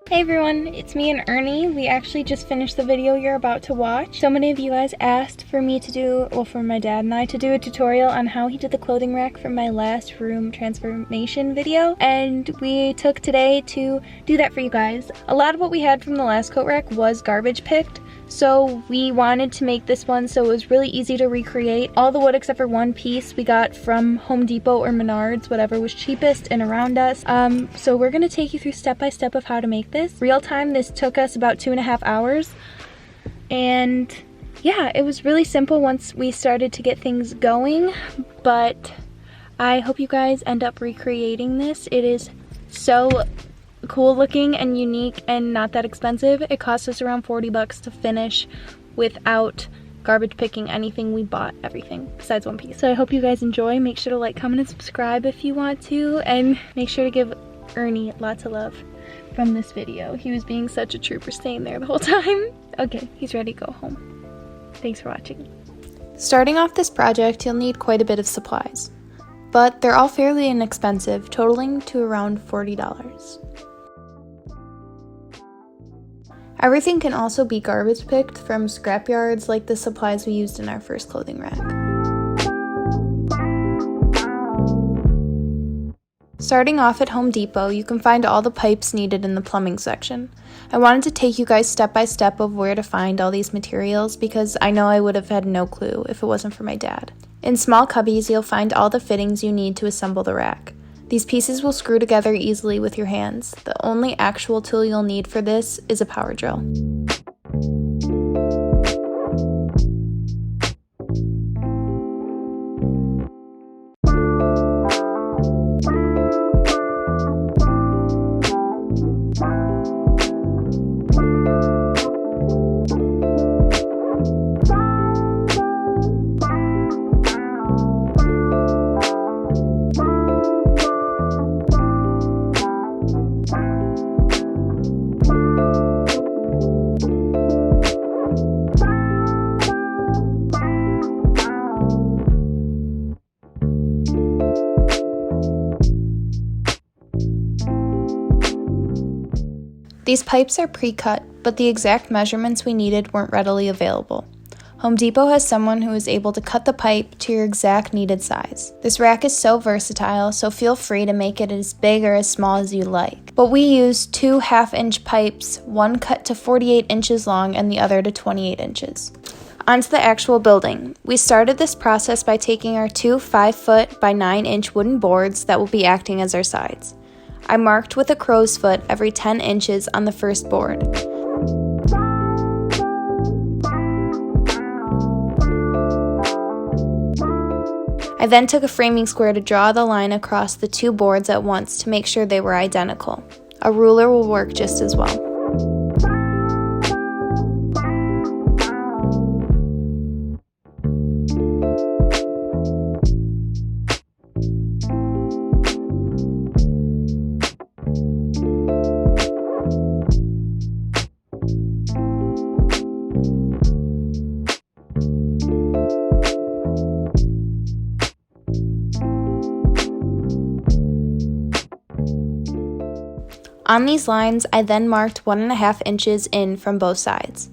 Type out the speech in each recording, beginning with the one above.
Hey everyone, it's me and Ernie. We actually just finished the video you're about to watch. So many of you guys asked for me to do, well, for my dad and I to do a tutorial on how he did the clothing rack from my last room transformation video, and we took today to do that for you guys. A lot of what we had from the last coat rack was garbage picked, so we wanted to make this one so it was really easy to recreate. All the wood except for one piece we got from Home Depot or Menards, whatever was cheapest and around us. So we're gonna take you through step by step of how to make this. Real time, this took us about 2.5 hours. And yeah, it was really simple once we started to get things going, but I hope you guys end up recreating this. It is so cool looking and unique and not that expensive. It cost us around 40 bucks to finish without garbage picking anything. We bought everything besides one piece. So I hope you guys enjoy. Make sure to like, comment, and subscribe if you want to, and make sure to give Ernie lots of love from this video. He was being such a trooper staying there the whole time. Okay, he's ready to go home. Thanks for watching. Starting off this project, you'll need quite a bit of supplies, but they're all fairly inexpensive, totaling to around $40. Everything can also be garbage picked from scrapyards like the supplies we used in our first clothing rack. Starting off at Home Depot, you can find all the pipes needed in the plumbing section. I wanted to take you guys step by step of where to find all these materials because I know I would have had no clue if it wasn't for my dad. In small cubbies, you'll find all the fittings you need to assemble the rack. These pieces will screw together easily with your hands. The only actual tool you'll need for this is a power drill. These pipes are pre-cut, but the exact measurements we needed weren't readily available. Home Depot has someone who is able to cut the pipe to your exact needed size. This rack is so versatile, so feel free to make it as big or as small as you like. But we used 2 half-inch pipes, one cut to 48 inches long and the other to 28 inches. Onto the actual building. We started this process by taking our 2 5-foot by 9-inch wooden boards that will be acting as our sides. I marked with a crow's foot every 10 inches on the first board. I then took a framing square to draw the line across the 2 boards at once to make sure they were identical. A ruler will work just as well. On these lines, I then marked 1.5 inches in from both sides.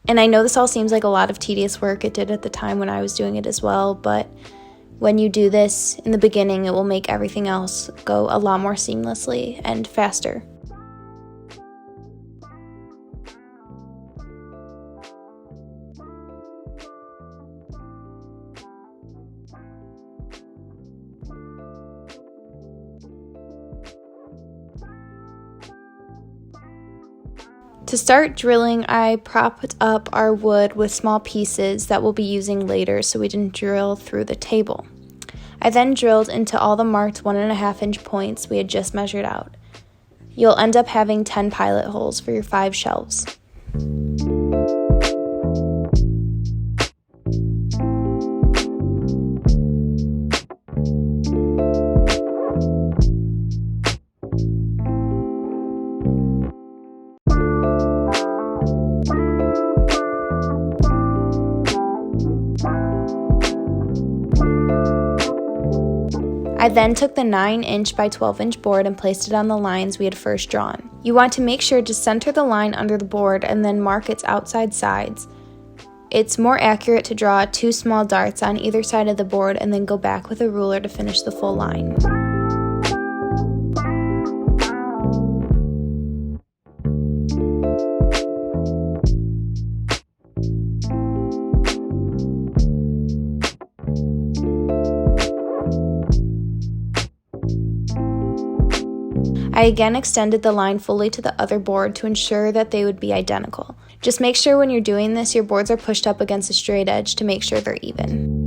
And I know this all seems like a lot of tedious work. It did at the time when I was doing it as well, but when you do this in the beginning, it will make everything else go a lot more seamlessly and faster. To start drilling, I propped up our wood with small pieces that we'll be using later so we didn't drill through the table. I then drilled into all the marked 1.5 inch points we had just measured out. You'll end up having 10 pilot holes for your 5 shelves. I then took the 9-inch by 12-inch board and placed it on the lines we had first drawn. You want to make sure to center the line under the board and then mark its outside sides. It's more accurate to draw 2 small darts on either side of the board and then go back with a ruler to finish the full line. I again extended the line fully to the other board to ensure that they would be identical. Just make sure when you're doing this, your boards are pushed up against a straight edge to make sure they're even.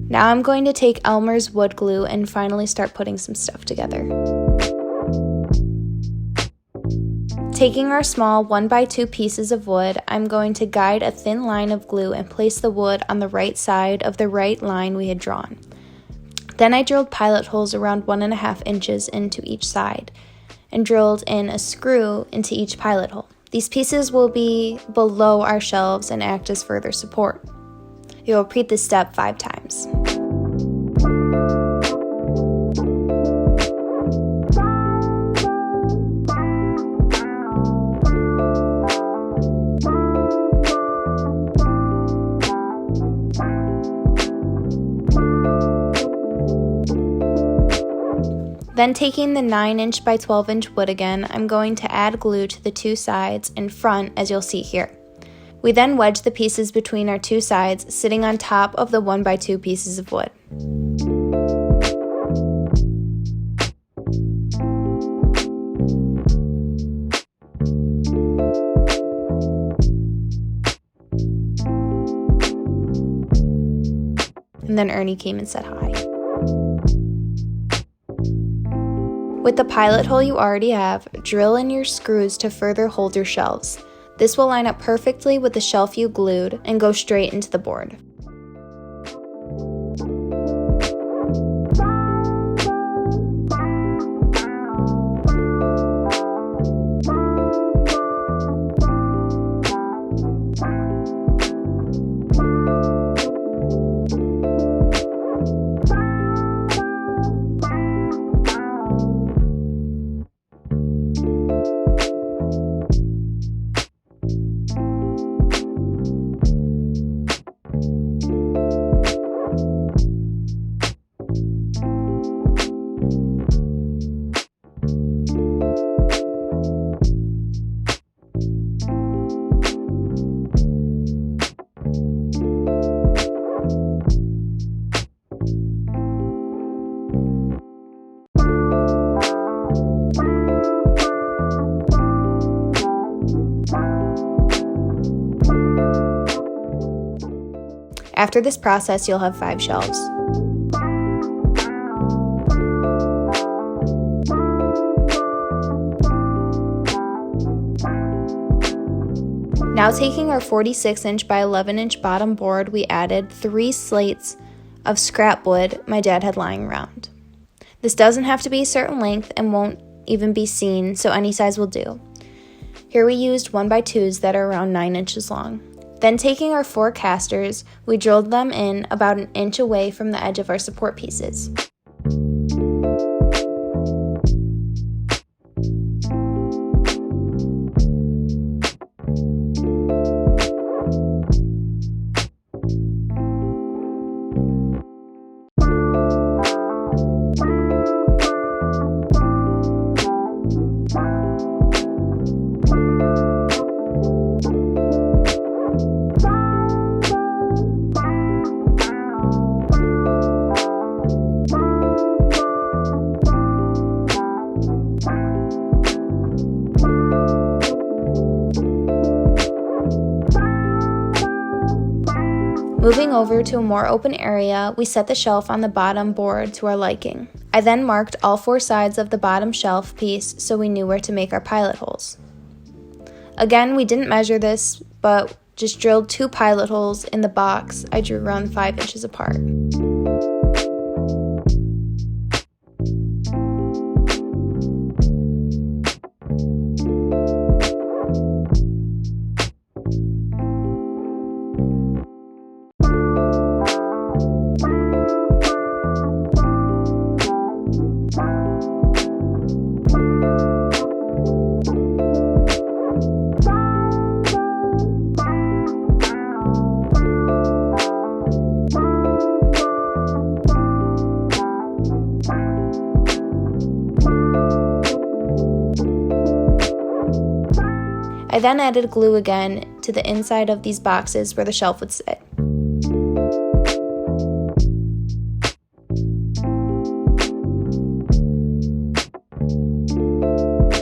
Now I'm going to take Elmer's wood glue and finally start putting some stuff together. Taking our small 1x2 pieces of wood, I'm going to guide a thin line of glue and place the wood on the right side of the right line we had drawn. Then I drilled pilot holes around 1.5 inches into each side and drilled in a screw into each pilot hole. These pieces will be below our shelves and act as further support. You'll repeat this step 5 times. Then taking the 9-inch by 12-inch wood again, I'm going to add glue to the 2 sides and front as you'll see here. We then wedge the pieces between our 2 sides, sitting on top of the 1x2 pieces of wood. And then Ernie came and said hi. With the pilot hole you already have, drill in your screws to further hold your shelves. This will line up perfectly with the shelf you glued and go straight into the board. After this process, you'll have 5 shelves. Now taking our 46-inch by 11-inch bottom board, we added 3 slates of scrap wood my dad had lying around. This doesn't have to be a certain length and won't even be seen, so any size will do. Here we used 1x2s that are around 9 inches long. Then taking our 4 casters, we drilled them in about 1 inch away from the edge of our support pieces. Moving over to a more open area, we set the shelf on the bottom board to our liking. I then marked all 4 sides of the bottom shelf piece so we knew where to make our pilot holes. Again, we didn't measure this, but just drilled 2 pilot holes in the box I drew around 5 inches apart. I then added glue again to the inside of these boxes where the shelf would sit.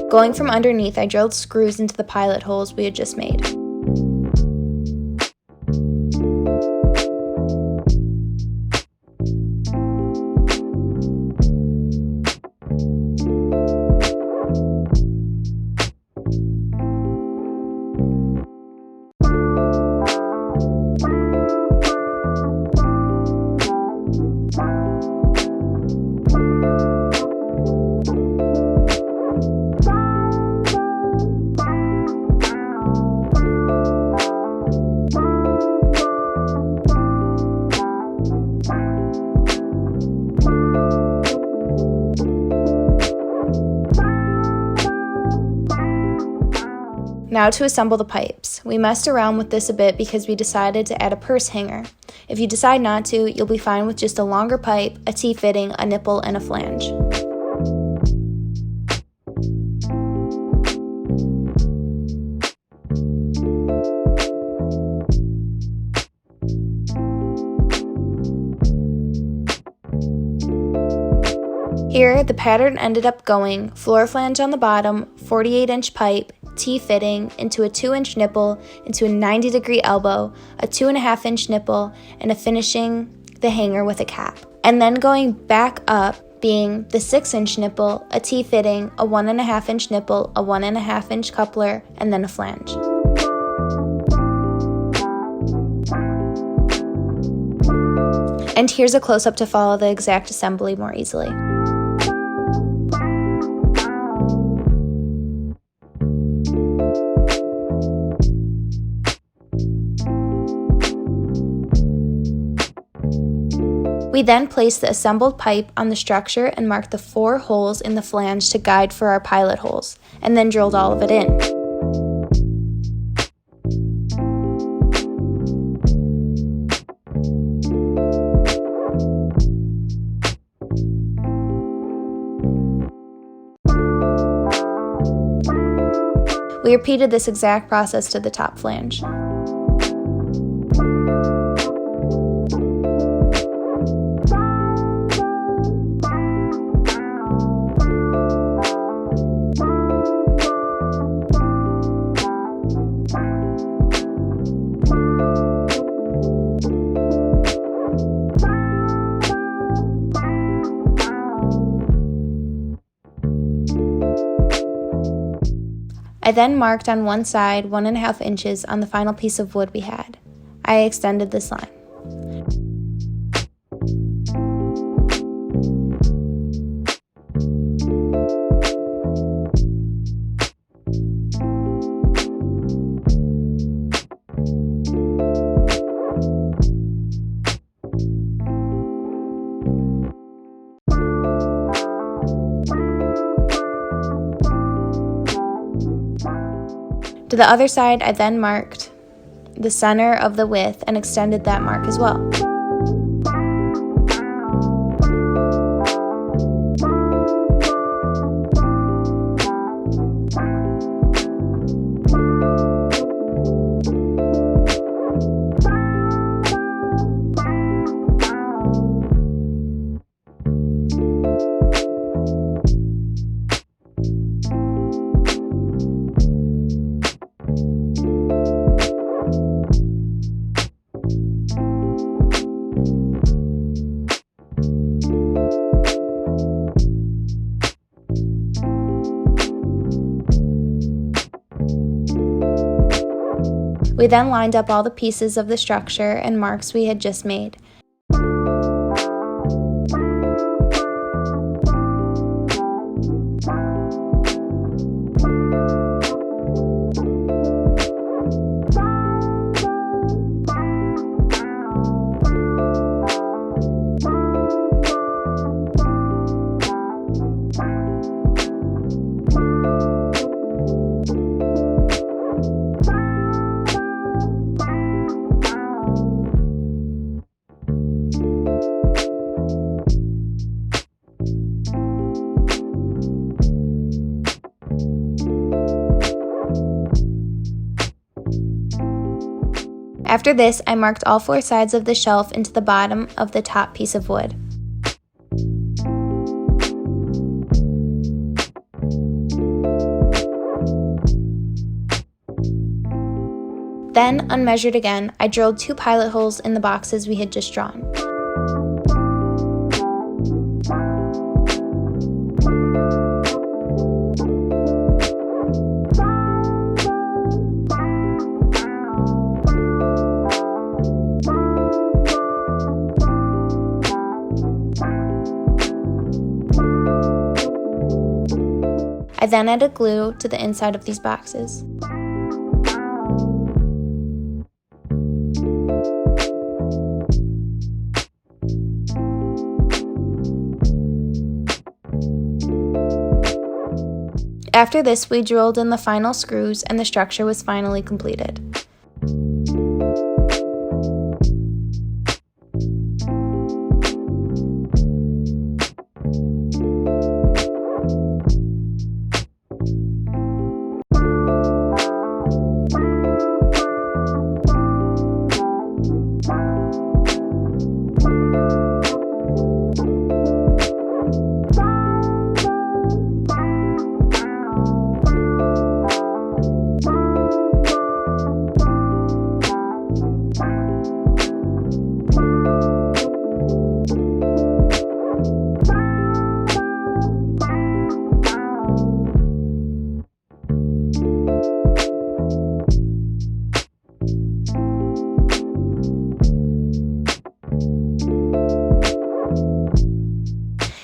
Going from underneath, I drilled screws into the pilot holes we had just made. Now to assemble the pipes. We messed around with this a bit because we decided to add a purse hanger. If you decide not to, you'll be fine with just a longer pipe, a T-fitting, a nipple, and a flange. Here, the pattern ended up going floor flange on the bottom, 48-inch pipe, T-fitting into a 2-inch nipple, into a 90-degree elbow, a 2.5-inch nipple, and a finishing the hanger with a cap. And then going back up, being the 6-inch nipple, a T-fitting, a 1.5-inch nipple, a 1.5-inch coupler, and then a flange. And here's a close-up to follow the exact assembly more easily. We then placed the assembled pipe on the structure and marked the 4 holes in the flange to guide for our pilot holes, and then drilled all of it in. We repeated this exact process to the top flange. I then marked on one side 1.5 inches on the final piece of wood we had. I extended this line. To the other side, I then marked the center of the width and extended that mark as well. We then lined up all the pieces of the structure and marks we had just made. After this, I marked all 4 sides of the shelf into the bottom of the top piece of wood. Then, unmeasured again, I drilled 2 pilot holes in the boxes we had just drawn. I then added glue to the inside of these boxes. After this, we drilled in the final screws and the structure was finally completed.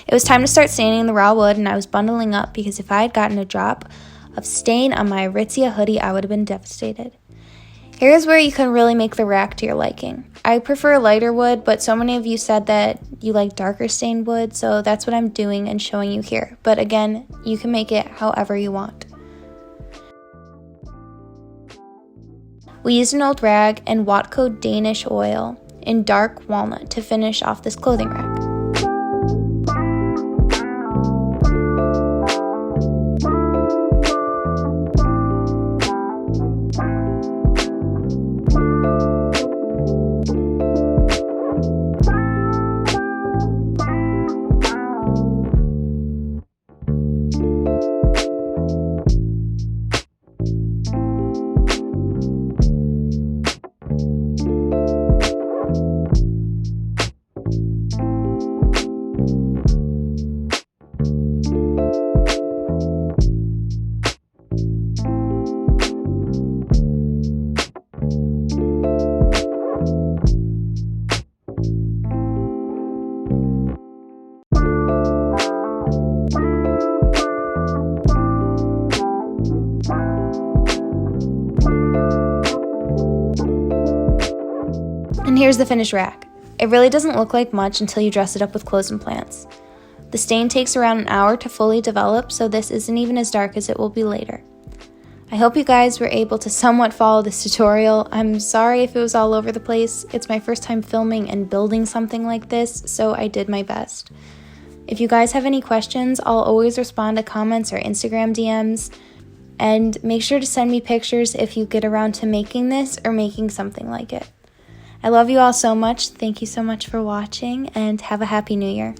It was time to start staining the raw wood, and I was bundling up because if I had gotten a drop of stain on my Aritzia hoodie, I would have been devastated. Here's where you can really make the rack to your liking. I prefer lighter wood, but so many of you said that you like darker stained wood, so that's what I'm doing and showing you here. But again, you can make it however you want. We used an old rag and Watco Danish Oil in Dark Walnut to finish off this clothing rack. And here's the finished rack. It really doesn't look like much until you dress it up with clothes and plants. The stain takes around an hour to fully develop, so this isn't even as dark as it will be later. I hope you guys were able to somewhat follow this tutorial. I'm sorry if it was all over the place. It's my first time filming and building something like this, so I did my best. If you guys have any questions, I'll always respond to comments or Instagram DMs. And make sure to send me pictures if you get around to making this or making something like it. I love you all so much. Thank you so much for watching, and have a happy new year.